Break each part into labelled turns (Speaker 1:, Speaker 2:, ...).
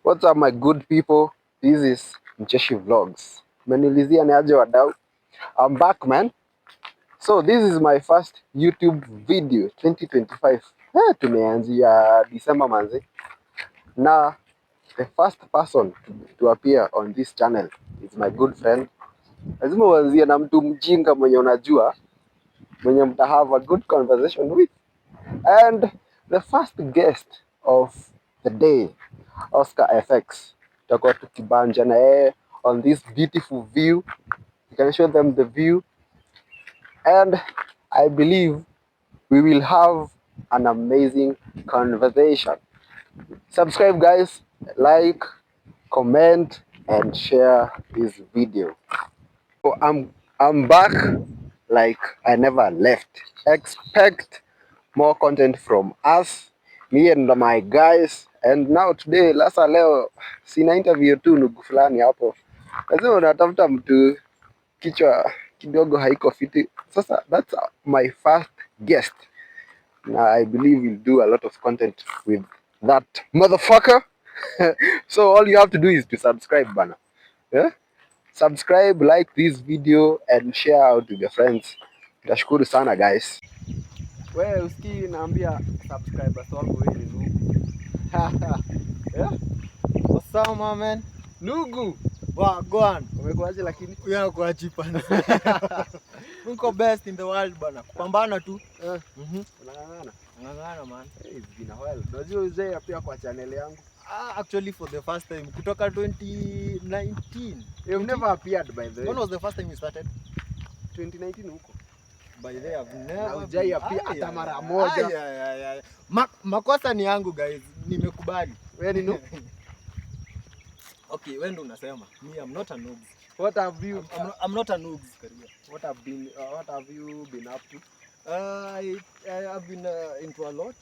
Speaker 1: What's up my good people? This is Mcheshi Vlogs. Menilizia ni aje wadau. I'm back man. So this is my first YouTube video 2025. Tumeanzia December manzi. Na the first person to appear on this channel is my good friend. Lazima uanzie na mtu mjinga mwenye unajua, mwenye mta have a good conversation with. And the first guest of the day, Oscar FX. Tutakuwa tukibanja na yeye on this beautiful view. You can show them the view, and I believe we will have an amazing conversation. Subscribe guys, like, comment and share this video. So I'm back like I never left. Expect more content from us, me and my guys. And now today, lasa leo sina interview tu nugu fulani hapo, lazima unatafuta mtu kichwa kidogo haiko fiti. Sasa that's my first guest. Now I believe we'll do a lot of content with that motherfucker. So all you have to do is to subscribe bana. Yeah? Subscribe, like this video and share out with your friends. Nitashukuru sana guys. Wewe usikii naambia subscribers wangu wewe ni nugu. Yeah?
Speaker 2: What's up my man?
Speaker 1: Nugu.
Speaker 2: Wagwan.
Speaker 1: Umekuaje lakini?
Speaker 2: Wewe uko cheaper. Uko best in the world bana. Kupambana tu.
Speaker 1: Unang'ang'ana.
Speaker 2: Ng'ang'ana man.
Speaker 1: Hey, it's been a while. Unajua uzee pia kwa channel yangu.
Speaker 2: Actually for the first time kutoka 2019.
Speaker 1: You've never appeared by the way.
Speaker 2: When was the first time you started?
Speaker 1: 2019 huko.
Speaker 2: By the way I've never.
Speaker 1: Hujai appear hata mara moja.
Speaker 2: Makosa ni yangu guys. Nimekubali.
Speaker 1: Wewe ni nugu.
Speaker 2: Okay, wewe ndo unasema. Me I'm not a noob.
Speaker 1: What have you
Speaker 2: I'm not a noob.
Speaker 1: What have you been up to?
Speaker 2: I have been into a lot.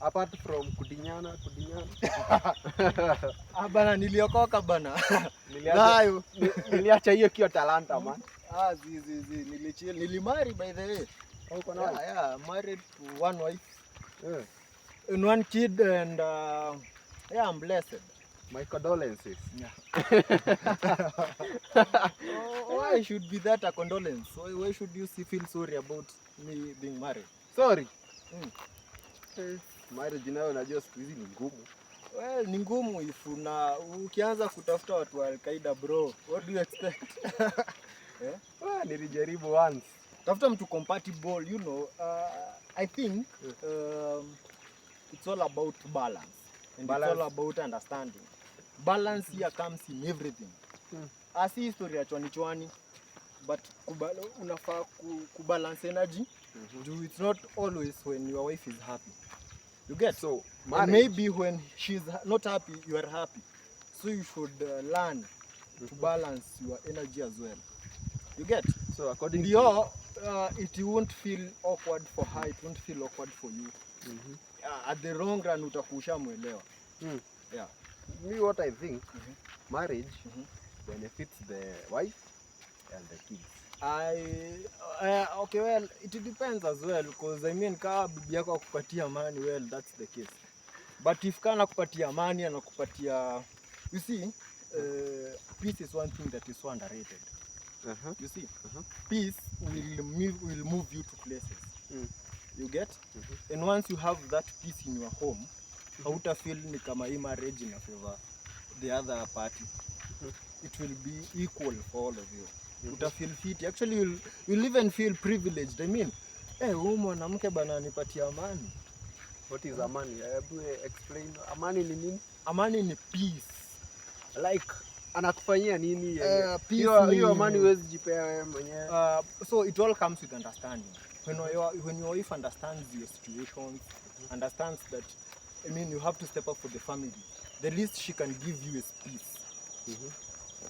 Speaker 1: Apart from kudinyana.
Speaker 2: Bana niliokoka bana.
Speaker 1: Niliacha hiyo kio talanta man.
Speaker 2: Nilichill. Nilimari by the way.
Speaker 1: Uko na
Speaker 2: yeah, married to one wife. And one kid and yeah, I'm blessed.
Speaker 1: My condolences.
Speaker 2: Yeah. Why should be that a condolence? Why should you feel sorry about me being married?
Speaker 1: Sorry. Marriage nayo unajua siku hizi ni ngumu.
Speaker 2: Well, ni ngumu ukianza kutafuta watu wa Al-Qaeda bro. What do you expect?
Speaker 1: Nilijaribu once.
Speaker 2: Tafuta mtu compatible, you know. I think it's all about balance. And it's all about understanding. Balance here comes in everything. Asi history ya chwani but unafaa kubalance energy. It's not always when your wife is happy. You get?
Speaker 1: So
Speaker 2: maybe when she's not happy, you are happy. So you should learn to balance your energy as well. You get?
Speaker 1: So according
Speaker 2: to it won't feel awkward for her, it won't feel awkward for you. At the long run utakusha mwelewa. Yeah.
Speaker 1: Me what I think, marriage benefits the wife and the kids.
Speaker 2: Okay, well, it depends as well because I mean kama bibi yako akupatia money, well that's the case. But if kana kupatia money and akupatia, you see, peace is one thing that is so underrated. You see, peace will move you to places. You get? And once you have that peace in your home, hauta feel ni kama hii marriage ina favor the other party. It will be equal for all of you. Uta feel fit. Actually you'll even feel privileged. I mean, huyu mwanamke bana nipatia amani.
Speaker 1: What is amani? Explain. Amani ni nini?
Speaker 2: Amani ni peace.
Speaker 1: Like anakufanyia nini?
Speaker 2: Hiyo
Speaker 1: amani huwezi jipea wewe mwenyewe.
Speaker 2: So it all comes with understanding. When your wife understands your situations, understands that I mean you have to step up for the family. The least she can give you is peace.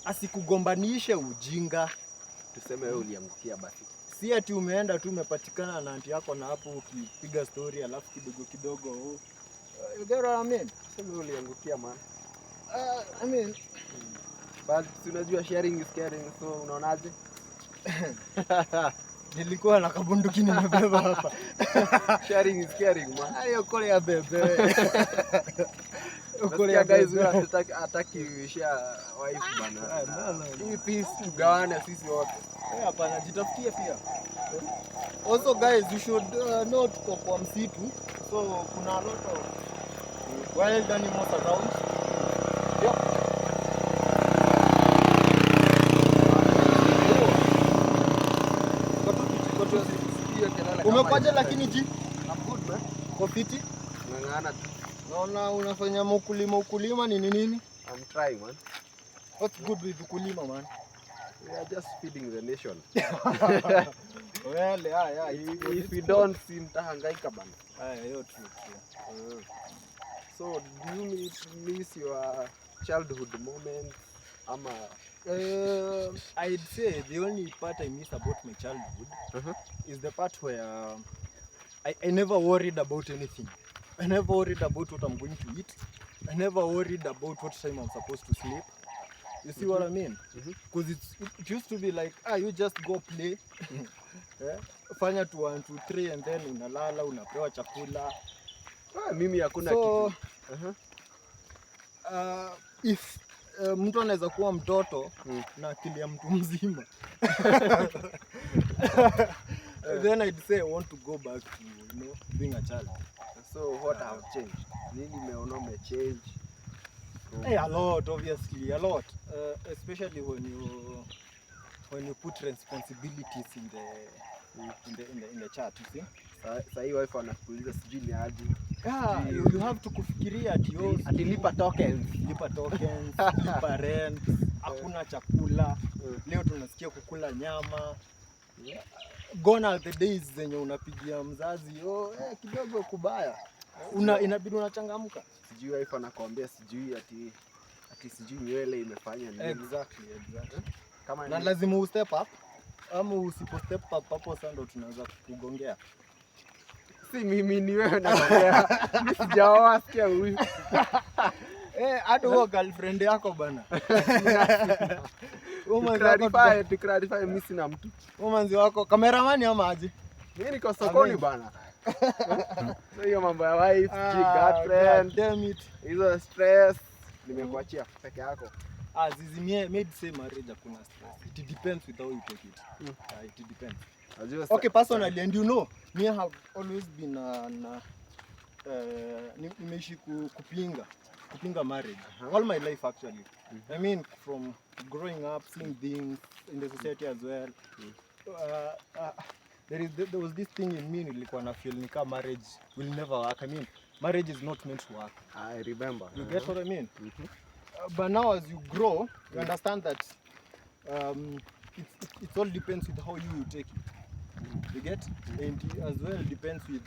Speaker 2: Asikugombanishe ujinga.
Speaker 1: Tuseme wewe uliangukia basi.
Speaker 2: Si ati umeenda tu umepatikana na aunti yako na hapo ukipiga story alafu kidogo. You get what I mean?
Speaker 1: Tuseme wewe uliangukia man.
Speaker 2: I mean,
Speaker 1: but unajua sharing is caring, so unaonaje?
Speaker 2: Nilikuwa na kabunduki nimebeba hapa.
Speaker 1: Sharing is caring man.
Speaker 2: Hayo kole ya bebe.
Speaker 1: Nasikia guys wewe hataki share wife bana. Hii peace tugawane sisi wote.
Speaker 2: Hapana, jitafutie pia. Also guys, you should know tuko kwa msitu, so kuna a lot of wild animals around. Yep. Umekwaje lakini ji?
Speaker 1: I'm good man.
Speaker 2: Kwa fiti?
Speaker 1: Ngangana tu.
Speaker 2: Naona unafanya ukulima nini?
Speaker 1: I'm trying man.
Speaker 2: What's good with ukulima man?
Speaker 1: We are just feeding the nation.
Speaker 2: Well, yeah.
Speaker 1: If we don't see mtahangaika bana.
Speaker 2: You're true.
Speaker 1: So do you miss your childhood moments?
Speaker 2: I'd say the only part I miss about my childhood is the part where I never worried about anything. I never worried about what I'm going to eat. I never worried about what time I'm supposed to sleep. You see what I mean? Because it used to be like, you just go play. Fanya 2 1 2 3 and then unalala, unapewa chakula.
Speaker 1: Mimi hakuna
Speaker 2: So,
Speaker 1: kitu.
Speaker 2: If mtu anaweza kuwa mtoto na akili ya mtu mzima, then I'd say I want to go back to being a child.
Speaker 1: So what have changed? Nini umeona umechange?
Speaker 2: A lot, obviously, a lot. Especially when you put responsibilities in the chat, you see.
Speaker 1: Sasa hii wife anakuuliza sijui ni aje.
Speaker 2: You have to kufikiria
Speaker 1: ati lipa tokens,
Speaker 2: lipa rent, hakuna chakula. Leo tunasikia kukula nyama. Gone are the days zenye unapigia mzazi, kidogo kubaya. Inabidi unachangamka.
Speaker 1: Sijui wife anakuambia sijui ati sijui nywele imefanya nini.
Speaker 2: Exactly.
Speaker 1: Kama
Speaker 2: na lazima u step up. Ama usipo step up hapo sasa ndo tunaanza kugongea.
Speaker 1: Si mimi ni wewe nakwambia. Mimi sijaoa sikia huyu.
Speaker 2: Hata huo girlfriend yako bana.
Speaker 1: To clarify mimi sina mtu.
Speaker 2: Womanzi wako cameraman ama aje?
Speaker 1: Mimi niko sokoni bana. So hiyo mambo ya wife, girlfriend,
Speaker 2: damn it.
Speaker 1: Hizo stress nimekuachia peke yako.
Speaker 2: Zizimie maybe say marriage hakuna stress. It depends with how you take it. It depends. Okay, personally, and you know, me have always been nimeishi kupinga marriage all my life actually. I mean, from growing up, seeing things in the society as well. There was this thing in me nilikuwa na feel nika marriage will never work. I mean, marriage is not meant to work.
Speaker 1: I remember.
Speaker 2: You get what I mean? But now as you grow, you understand that it all depends with how you take it. You get? And it as well depends with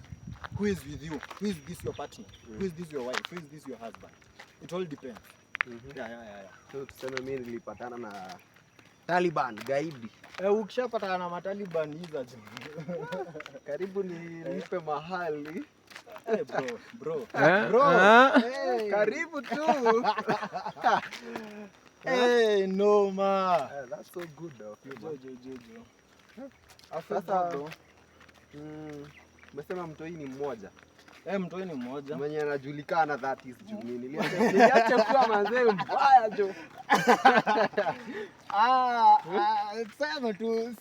Speaker 2: who is with you. Who is this your partner? Who is this your wife? Who is this your husband? It all depends. Yeah.
Speaker 1: So tuseme mimi nilipatana na Taliban gaidi.
Speaker 2: Ukishapatana na Mataliban hizo
Speaker 1: karibu nilipe mahali.
Speaker 2: Bro.
Speaker 1: Karibu tu.
Speaker 2: Hey, no ma.
Speaker 1: That's so good of you.
Speaker 2: Jojo.
Speaker 1: Sasa umesema mtoi ni mmoja.
Speaker 2: Mtoi ni mmoja.
Speaker 1: Mwenye anajulikana that is juu nini. Niliacha kwa manzee mbaya jo.
Speaker 2: Sema tu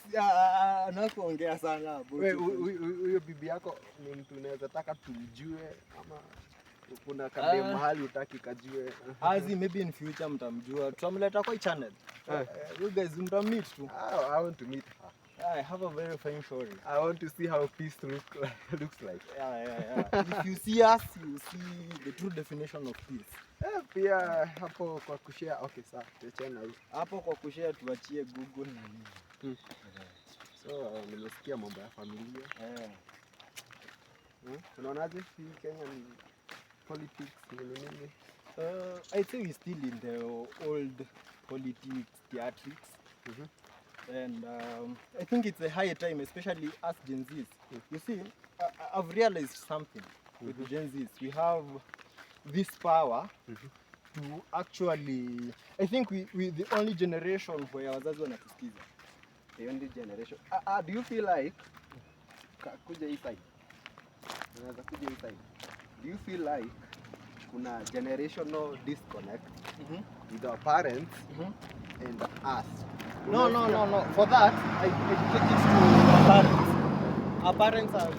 Speaker 2: anakuongea sana.
Speaker 1: Huyo bibi yako ni mtu unaweza taka tumjue ama kuna kade mahali utaki kajue?
Speaker 2: Maybe in future mtamjua. Tutamleta kwa channel. You guys mtammeet tu.
Speaker 1: I want to meet her.
Speaker 2: I have a very fine story.
Speaker 1: I want to see how peace looks like.
Speaker 2: Yeah. If you see us, you see the true definition of peace.
Speaker 1: Pia hapo kwa kushare, okay sawa, tuachane hiyo.
Speaker 2: Hapo kwa kushare tuachie Google na nini.
Speaker 1: So nimesikia mambo ya familia. Unaonaje hii Kenya ni politics nini?
Speaker 2: I think we're still in the old politics theatrics. And I think it's a high time, especially us Gen Zs. You see, I've realized something with Gen Zs. We have this power to actually, I think we the only generation where wazazi wanatusikiza.
Speaker 1: The only generation. Do you feel like kuja hii side? Unaweza kuja hii side. Do you feel like kuna generational disconnect with our parents and us.
Speaker 2: No. For that, I take it to our parents. Our parents are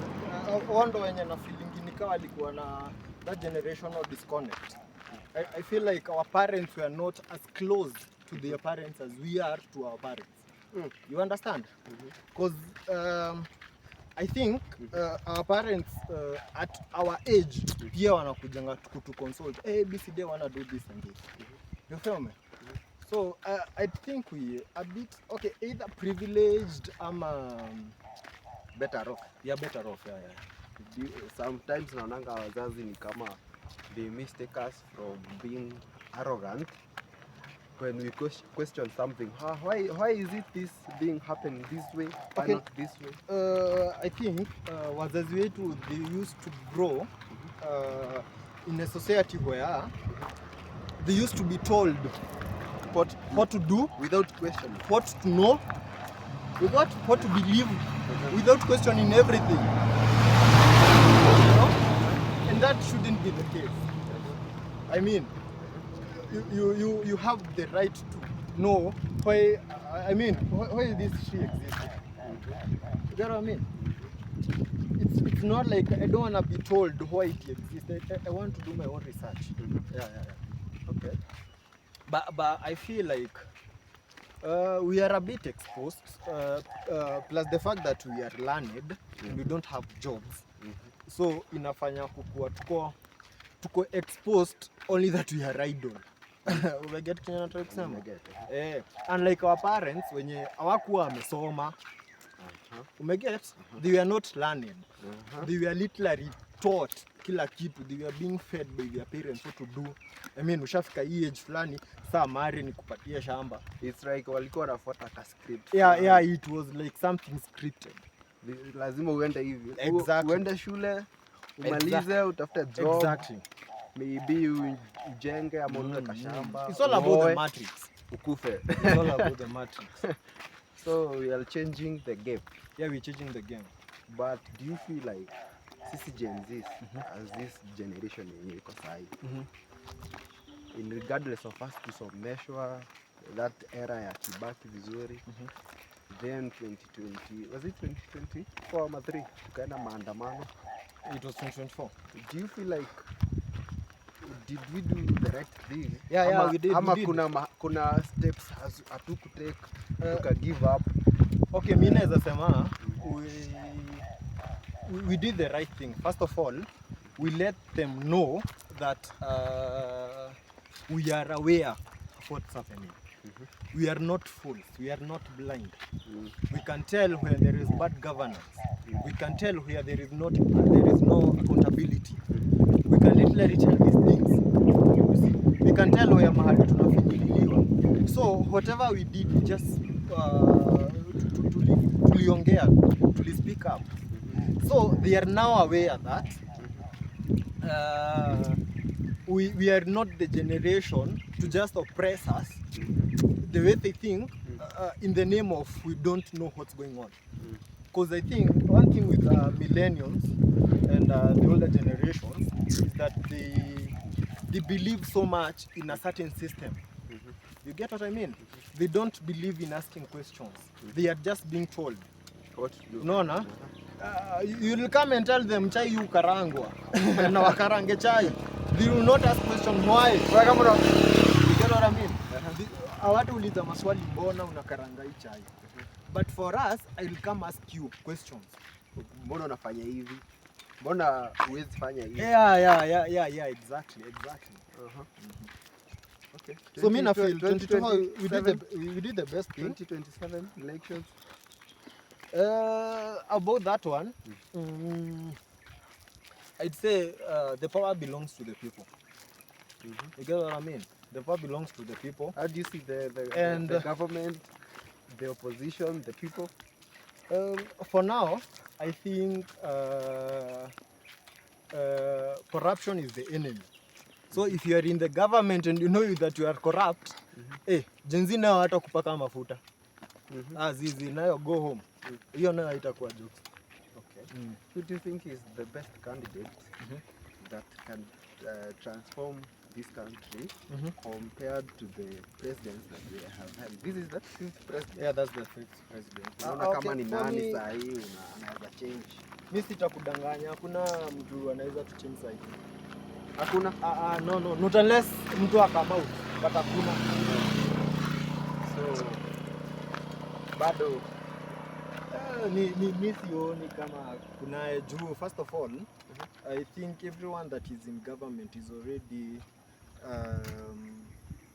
Speaker 2: wando wenye na feeling nikawa walikuwa na that generational disconnect. I feel like our parents were not as close to their parents as we are to our parents. You understand? Because I think our parents at our age pia wanakujanga to consult. Hey, BCD wanna do this and this. You feel me? So I think we a bit okay, either privileged better off. Yeah, better off. Yeah.
Speaker 1: Sometimes naonanga wazazi ni kama they mistake us from being arrogant when we question something. Why is it this being happening this way? Why
Speaker 2: Okay.
Speaker 1: not this way?
Speaker 2: I think wazazi wetu they used to grow in a society where they used to be told what to do,
Speaker 1: Without questioning.
Speaker 2: what to know, what to believe, without questioning everything. You know? And that shouldn't be the case. I mean, you have the right to know why. I mean, why this tree exists. You get what I mean? It's not like I don't wanna be told why it exists. I want to do my own research. Yeah.
Speaker 1: Okay.
Speaker 2: But I feel like we are a bit exposed. Plus the fact that we are learned and we don't have jobs. So inafanya kukua tuko exposed only that we are idle. Umeget Kenya nataka kusema? Unlike our parents wenye hawakuwa wamesoma. Umeget? They were not learned. They were literally taught kila kitu. They were being fed by their parents what to do. I mean, ushafika hii age fulani, saa mari ni kupatia shamba.
Speaker 1: It's like walikuwa wanafuata ka script.
Speaker 2: Yeah, it was like something scripted.
Speaker 1: Lazima uende hivi.
Speaker 2: Exactly.
Speaker 1: Uende shule, umalize, utafute job.
Speaker 2: Exactly.
Speaker 1: Maybe ujenge ama ununue kashamba.
Speaker 2: It's all about the matrix.
Speaker 1: Ukufe.
Speaker 2: It's all about the matrix.
Speaker 1: So we are changing the game.
Speaker 2: Yeah, we're changing the game.
Speaker 1: But do you feel like sisi Gen Z as this generation yenye iko sahi, in regardless of us kusomeshwa that era ya Kibaki vizuri, then 2020, was it 2024 ama 3 tukaenda maandamano?
Speaker 2: It was 2024.
Speaker 1: Do you feel like did we do the right thing?
Speaker 2: Yeah, we did.
Speaker 1: Ama kuna steps hatukutake tuka give up?
Speaker 2: Okay, mimi naweza sema we did the right thing. First of all, we let them know that we are aware of what's happening. We are not fools. We are not blind. We can tell where there is bad governance. We can tell where there is no accountability. We can literally tell these things. You see? We can tell where mahali tunafinyiliwa. So whatever we did, we just tuliongea, speak up. So they are now aware that we are not the generation to just oppress us the way they think in the name of we don't know what's going on. Because I think one thing with millennials and the older generations is that they believe so much in a certain system. You get what I mean? They don't believe in asking questions. They are just being told
Speaker 1: What to do?
Speaker 2: Unaona? You'll come and tell them chai yu karangwa na wakarange chai. They will not ask question why. You get what I mean? Hawatu uliza maswali mbona unakaranga hii chai. But for us, I will come ask you questions.
Speaker 1: Mbona unafanya hivi? Mbona huwezi fanya hivi?
Speaker 2: Yeah, exactly.
Speaker 1: Okay.
Speaker 2: So me na feel 2024 we did the best thing.
Speaker 1: 2027 elections.
Speaker 2: About that one, I'd say the power belongs to the people. You get what I mean? The power belongs to the people.
Speaker 1: How do you see
Speaker 2: And
Speaker 1: the government, the opposition, the people?
Speaker 2: For now, I think corruption is the enemy. So if you are in the government and you know that you are corrupt, Gen Z nayo hata kupaka mafuta. Zizi nayo go home. Hiyo nayo haitakuwa jokes.
Speaker 1: Okay. Who do you think is the best candidate that can transform this country
Speaker 2: Mhm.
Speaker 1: compared to the presidents that we have had. This is the fifth president.
Speaker 2: Yeah, that's the fifth president.
Speaker 1: Unaona
Speaker 2: Okay,
Speaker 1: kama ni
Speaker 2: for
Speaker 1: nani
Speaker 2: me-
Speaker 1: saa hii anaweza change.
Speaker 2: Mi sitakudanganya, hakuna mtu anaweza tuchange side.
Speaker 1: Hakuna.
Speaker 2: No, not unless mtu akama out, but hakuna.
Speaker 1: So bado
Speaker 2: Mi sioni kama kuna juu. First of all, I think everyone that is in government is already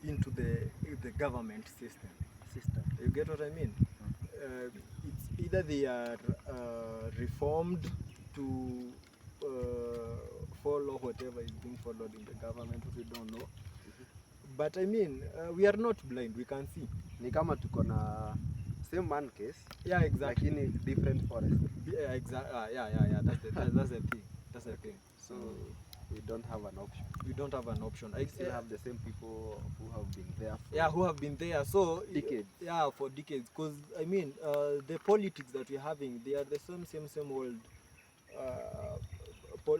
Speaker 2: into the government system. You get what I mean? It's either they are reformed to follow whatever is being followed in the government, we don't know. But I mean, we are not blind, we can see.
Speaker 1: ni kama tuko na same man case
Speaker 2: Yeah, exactly.
Speaker 1: lakini different forest.
Speaker 2: Yeah, exactly. Yeah. That's the thing. That's the thing.
Speaker 1: So we don't have an option.
Speaker 2: We don't have an option.
Speaker 1: We still have the same people who have been there for
Speaker 2: who have been there. So
Speaker 1: decades.
Speaker 2: Yeah, for decades. Because I mean, the politics that we're having, they are the same old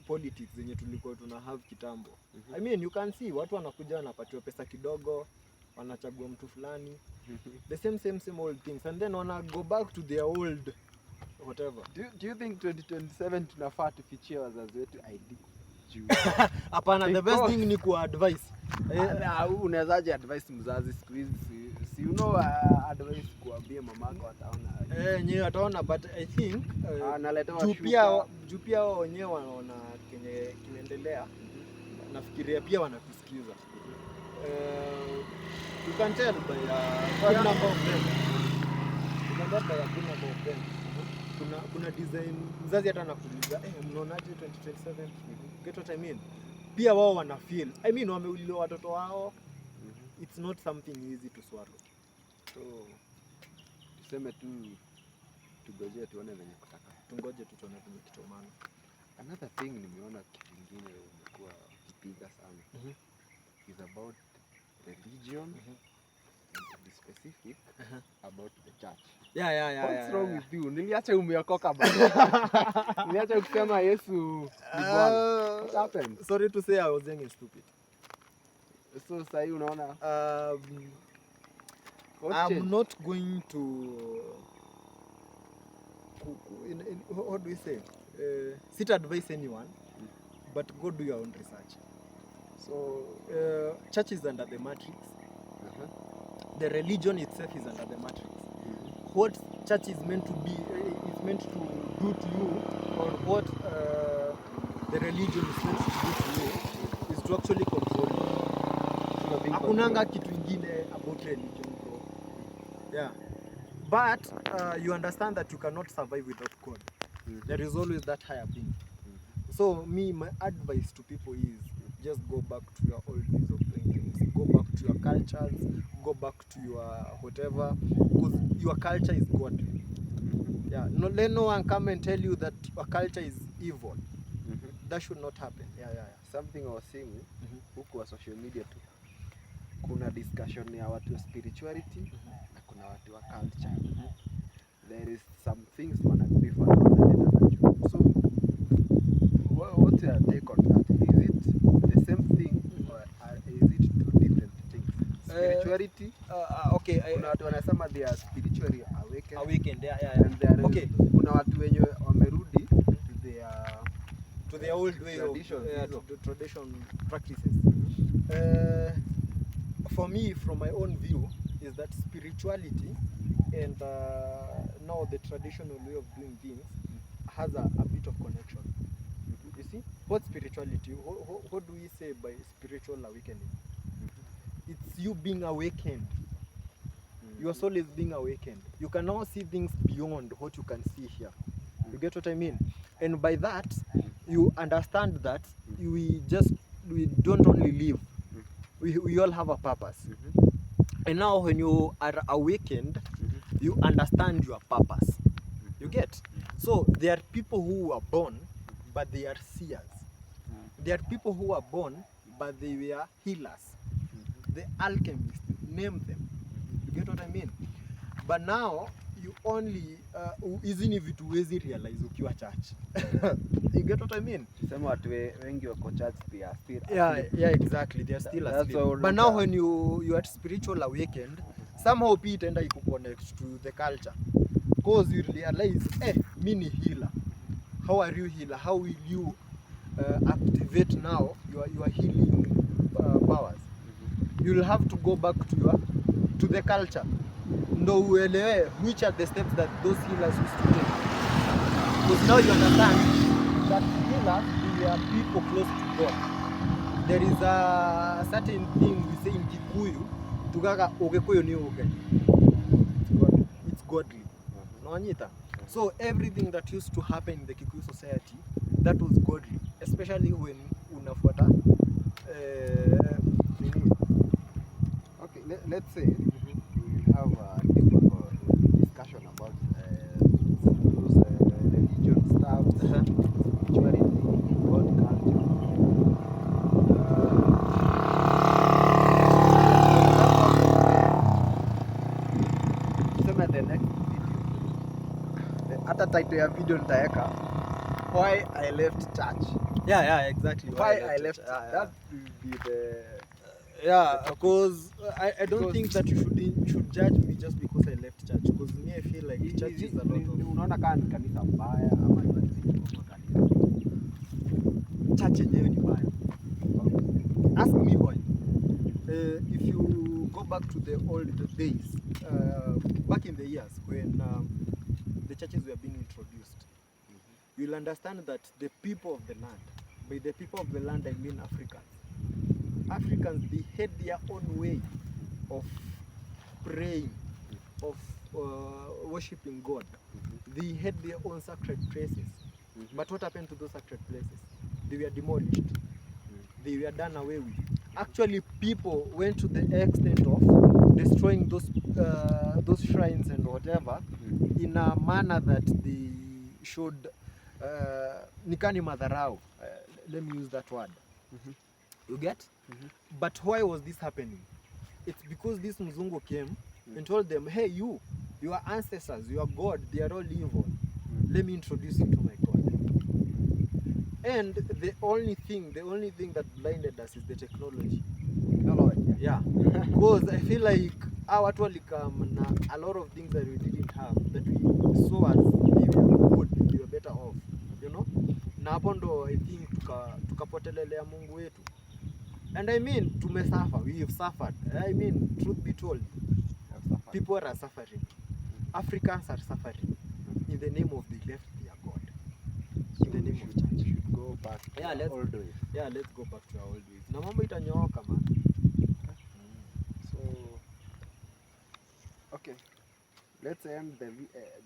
Speaker 2: politics zenye tulikuwa tuna have kitambo. I mean, you can see watu wanakuja wanapatiwa pesa kidogo, wanachagua mtu fulani. The same old things, and then wanna go back to their old whatever.
Speaker 1: Do you think 2027 tunafaa tufichie wazazi wetu ID?
Speaker 2: Hapana, the best thing ni kuadvise.
Speaker 1: Unawezaje advice mzazi siku hizi? Si you know, advice kuambia mamako ataona.
Speaker 2: Nyewe ataona, but I think
Speaker 1: analetewa
Speaker 2: juu pia wao wenyewe wanaona kenye kinaendelea. Nafikiria pia wanatusikiza. You can tell by good number of them. You can tell by a good number of them. Kuna design mzazi hata anakuuliza, mnaonaje 2027? Get what I mean? Pia wao wana feel. I mean, wameuliwa watoto wao. It's not something easy to swallow. So
Speaker 1: tuseme tu tugoje tuone venye kutaka.
Speaker 2: Tungoje tu tuone venye kitomana.
Speaker 1: Another thing nimeona kitu kingine umekuwa kipiga sana. Is about religion. And to be specific about the church.
Speaker 2: Yeah.
Speaker 1: What's wrong with you? Niliacha umeokoka bana. Niliacha kusema Yesu ni Bwana. What happened?
Speaker 2: Sorry to say, I was young and stupid.
Speaker 1: So sasa hii unaona
Speaker 2: I'm not going to what do we say? Sit advise anyone, but go do your own research. So church is under the matrix. The religion itself is under the matrix. What church is meant to be, is meant to do to you, or what the religion is meant to do to you, is to actually control you. Hakunanga kitu ingine about religion, bro. Yeah. But you understand that you cannot survive without God. There is always that higher being. So my advice to people is just go back to your old ways of doing things. Go back to your cultures. Go back to your whatever. Because your culture is God. Yeah. Let no one come and tell you that your culture is evil. That should not happen. Yeah.
Speaker 1: Something I was seeing huku wa social media tu. Kuna discussion ya watu wa spirituality na kuna watu wa culture. There is some things wanagrieve on. So what's your take on that? Is it the same thing or is it two different things? Spirituality,
Speaker 2: okay.
Speaker 1: Kuna watu wanasema they are spiritually awakened.
Speaker 2: Yeah.
Speaker 1: And there is,
Speaker 2: Okay.
Speaker 1: Kuna watu wenye wamerudi
Speaker 2: to their old way
Speaker 1: tradition,
Speaker 2: to the tradition practices. For me, from my own view, is that spirituality and now the traditional way of doing things has a bit of connection. You see, what spirituality? What do we say by spiritual awakening? It's you being awakened. Your soul is being awakened. You can now see things beyond what you can see here. You get what I mean? And by that, you understand that we don't only live. We all have a purpose. And now when you are awakened, you understand your purpose. You get? So there are people who are born, but they are seers. There are people who are born, but they were healers. The alchemists, name them. You get what I mean? But now you only hizi ni vitu huwezi realize ukiwa church. You get what I mean?
Speaker 1: Sema watu wengi wako church pia still.
Speaker 2: Yeah, exactly. They are still
Speaker 1: That's
Speaker 2: asleep.
Speaker 1: all
Speaker 2: But now when you are spiritual awakened, somehow pia itaenda ikuconnect to the culture. Because you realize, mi ni healer. How are you healer? How will you activate now your healing powers? You'll have to go back to the culture. Ndo uelewe which are the steps that those healers used to take. Because now you understand that healers, we are people close to God. There is a certain thing we say in Kikuyu, tugaga ogekuyu ni oge. It's godly. Naonyita. So everything that used to happen in the Kikuyu society, that was godly, especially when unafuata
Speaker 1: Okay, let's say we'll have a deeper discussion about those religion stuff, spirituality, God culture. Tuseme the next video, hata title ya video nitaweka why I left church.
Speaker 2: Yeah, exactly.
Speaker 1: Why I left church. That will be the
Speaker 2: because I don't think that you should judge me just because I left church, because me I feel like church is a lot of
Speaker 1: unaona kama ni kanisa mbaya ama ni watu wa kanisa.
Speaker 2: Church yenyewe ni mbaya. Ask me why. If you go back to the old days, back in the years when the churches were being introduced, you'll understand that the people of the land, by the people of the land I mean Africans, they had their own way of praying, of worshipping God. They had their own sacred places. But what happened to those sacred places? They were demolished. They were done away with. Actually, people went to the extent of destroying those shrines and whatever in a manner that they showed nikani madharau. Let me use that word. You get? But why was this happening? It's because this Mzungu came and told them, hey, your ancestors, your God, they are all evil. Let me introduce you to my God. And the only thing that blinded us is the technology. Yeah. Because I feel like our watu walikam na a lot of things that we didn't have, that we saw as we were better off. You know? Na hapo ndo I think tukapotelelea Mungu wetu. And I mean, tumesuffer, we have suffered. I mean, truth be told, people are suffering. Africans are suffering in the name of they left their God. In the name of church.
Speaker 1: We should go back to our old ways.
Speaker 2: Yeah, let's go back to our old ways. Na mambo itanyooka man.
Speaker 1: So, okay, let's end the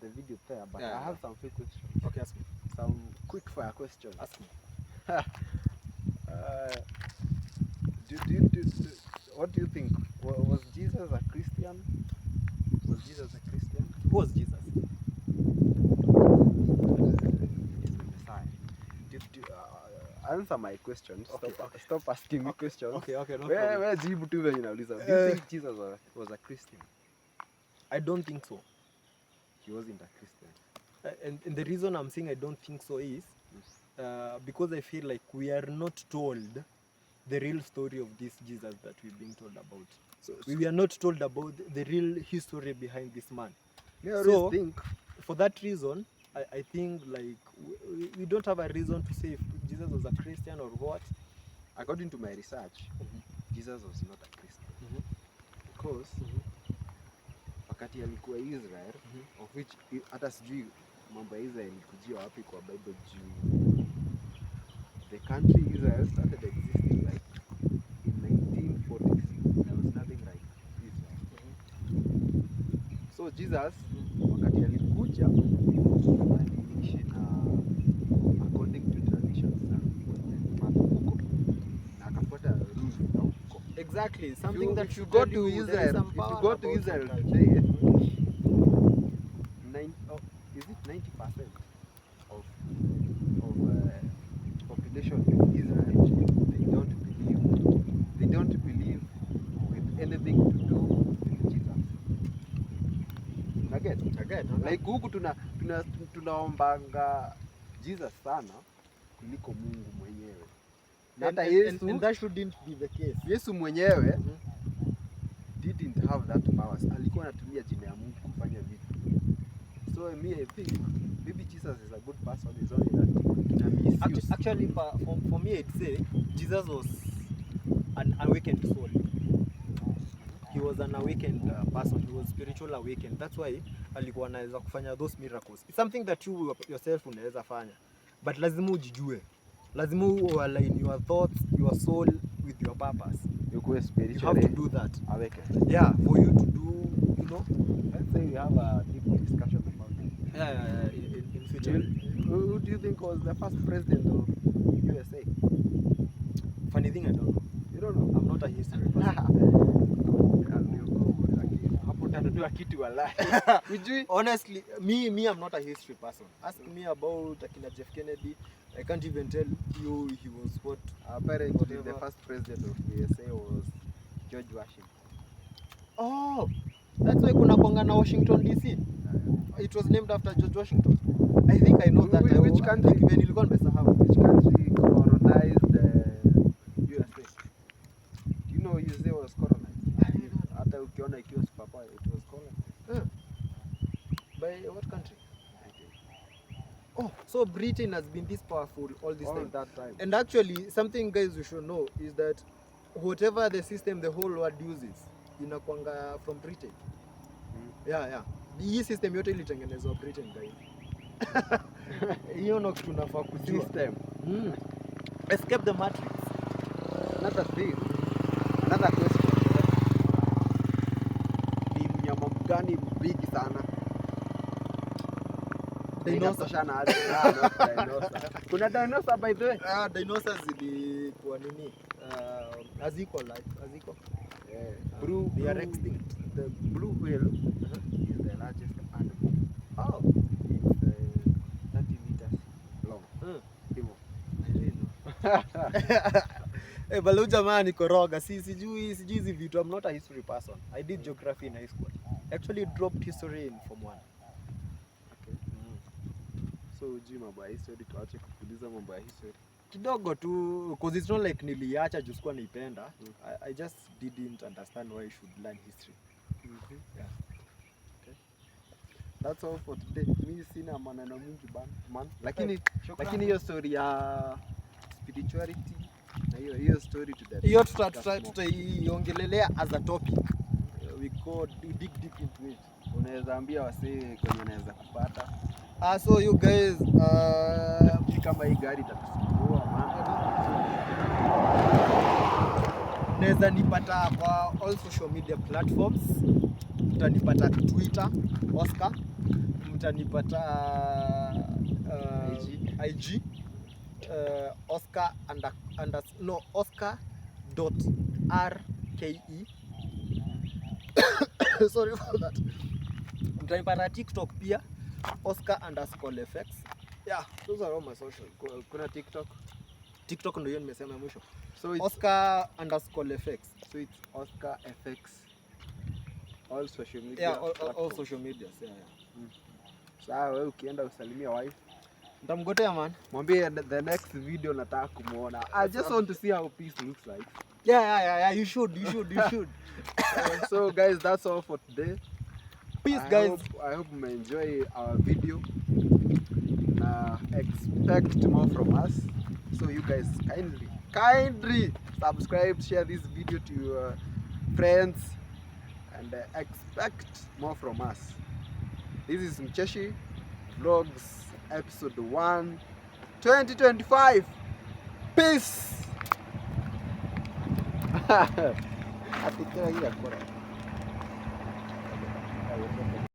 Speaker 1: video there. But I have some few questions.
Speaker 2: Okay, ask me.
Speaker 1: Some quick fire questions.
Speaker 2: Ask me.
Speaker 1: What do you think? Was Jesus a Christian? Was Jesus a Christian?
Speaker 2: Who was Jesus?
Speaker 1: Answer my questions.
Speaker 2: Okay,
Speaker 1: Stop asking me questions.
Speaker 2: Okay, no problem.
Speaker 1: Where jibu tu venye nauliza. Do you think Jesus was a Christian?
Speaker 2: I don't think so.
Speaker 1: He wasn't a Christian.
Speaker 2: And the reason I'm saying I don't think so is because I feel like we are not told the real story of this Jesus that we're being told about. We are not told about the real history behind this man.
Speaker 1: So, think
Speaker 2: for that reason, I think like we don't have a reason to say if Jesus was a Christian or what.
Speaker 1: According to my research, Jesus was not a Christian. Because wakati alikuwa Israel, of which hata sijui mambo ya Israel kujia wapi kwa Bible juu. The country Israel started existing like in 1940s. There was nothing like Israel. So Jesus, wakati alikuja, aliishi na according to traditions na huko na akafuata rules za huko.
Speaker 2: Exactly, something that
Speaker 1: if you go to Israel, today, is it 90% of population in Israel they don't believe with anything to do with Jesus. Again,
Speaker 2: get.
Speaker 1: Like huku tunaombanga Jesus sana kuliko Mungu mwenyewe. Na hata Yesu,
Speaker 2: and that shouldn't be the case.
Speaker 1: Yesu mwenyewe didn't have that powers. Alikuwa anatumia jina ya Mungu kufanya vitu. So I think maybe Jesus is a good person, is only that misuse.
Speaker 2: Actually for me I'd say Jesus was an awakened soul. He was an awakened person. He was spiritual awakened. That's why alikuwa anaweza kufanya those miracles. It's something that you yourself unaweza fanya. But lazima ujijue. Lazima align your thoughts, your soul with your purpose.
Speaker 1: You go spiritual.
Speaker 2: You have to do that.
Speaker 1: Awakened.
Speaker 2: Yeah, for you to do, you know.
Speaker 1: Let's say we have a deep discussion about it.
Speaker 2: Yeah, in future.
Speaker 1: Who do you think was the first president of USA?
Speaker 2: Funny thing, I don't know.
Speaker 1: You don't know?
Speaker 2: I'm not a history person.
Speaker 1: Hapo utanunua kitu wallahi. Ujui?
Speaker 2: Honestly, me, I'm not a history person. Ask me about akina Jeff Kennedy. I can't even tell you he was what.
Speaker 1: Apparently, the first president of USA was George Washington.
Speaker 2: Oh, that's why kuna kwanga na Washington DC. It was named after George Washington. I think I know that.
Speaker 1: Which country?
Speaker 2: Even nilikuwa nimesahau.
Speaker 1: Which country colonized the USA? Do you know USA was colonized? Hata ukiona ikiwa superpower, it was colonized.
Speaker 2: By what country? Oh, so Britain has been this powerful all this time.
Speaker 1: That time.
Speaker 2: And actually, something guys you should know is that whatever the system the whole world uses inakwanga from Britain. Yeah. Hii system yote ilitengenezwa Britain guys. Hiyo ndo kitu nafaa kujua.
Speaker 1: System.
Speaker 2: Escape the matrix.
Speaker 1: Another thing. Another question. Ni mnyama gani big sana?
Speaker 2: Dinosaur.
Speaker 1: Kuna dinosaur by the way?
Speaker 2: Dinosaurs zilikuwa nini? Haziko life, haziko.
Speaker 1: They are extinct. The blue whale is the largest animal.
Speaker 2: Oh,
Speaker 1: It's 30 meters long. Hivyo.
Speaker 2: Balu jamaa nikoroga. Sijui hizi vitu. I'm not a history person. I did geography in high school. Actually dropped history in Form 1.
Speaker 1: So ujui mambo ya history, tuache kukuuliza mambo ya history.
Speaker 2: Kidogo tu, because it's not like niliacha juu sikuwa naipenda. I just didn't understand why I should learn history. Yeah.
Speaker 1: Okay. That's all for today. Mimi sina maneno mingi man. Lakini hiyo story ya spirituality na hiyo story to that.
Speaker 2: Hiyo tutaiongelelea as a topic. We dig deep into it.
Speaker 1: Unaweza ambia wasee kwenye wanaweza kupata.
Speaker 2: So you guys
Speaker 1: Kama hii gari itatusumbua
Speaker 2: naweza nipata kwa all social media platforms. Mtanipata Twitter Oscar, mtanipata IG Oscar Oscar.rke. Sorry for that. Mtanipata TikTok pia Oscar_FX. Yeah, those are all my social.
Speaker 1: Kuna TikTok
Speaker 2: ndio hiyo nimesema mwisho.
Speaker 1: So it's
Speaker 2: Oscar_FX.
Speaker 1: So it's Oscar FX. All social media.
Speaker 2: Yeah, all social media. Yeah.
Speaker 1: Sawa, wewe ukienda usalimia wife.
Speaker 2: Nitamgotea man.
Speaker 1: Mwambie the next video nataka kumuona. I just want to see how peace looks like.
Speaker 2: Yeah. You should.
Speaker 1: So guys, that's all for today.
Speaker 2: Peace guys.
Speaker 1: I hope you enjoy our video. Expect more from us. So you guys kindly subscribe, share this video to your friends, and expect more from us. This is Mcheshi Vlogs episode 1 2025. Peace.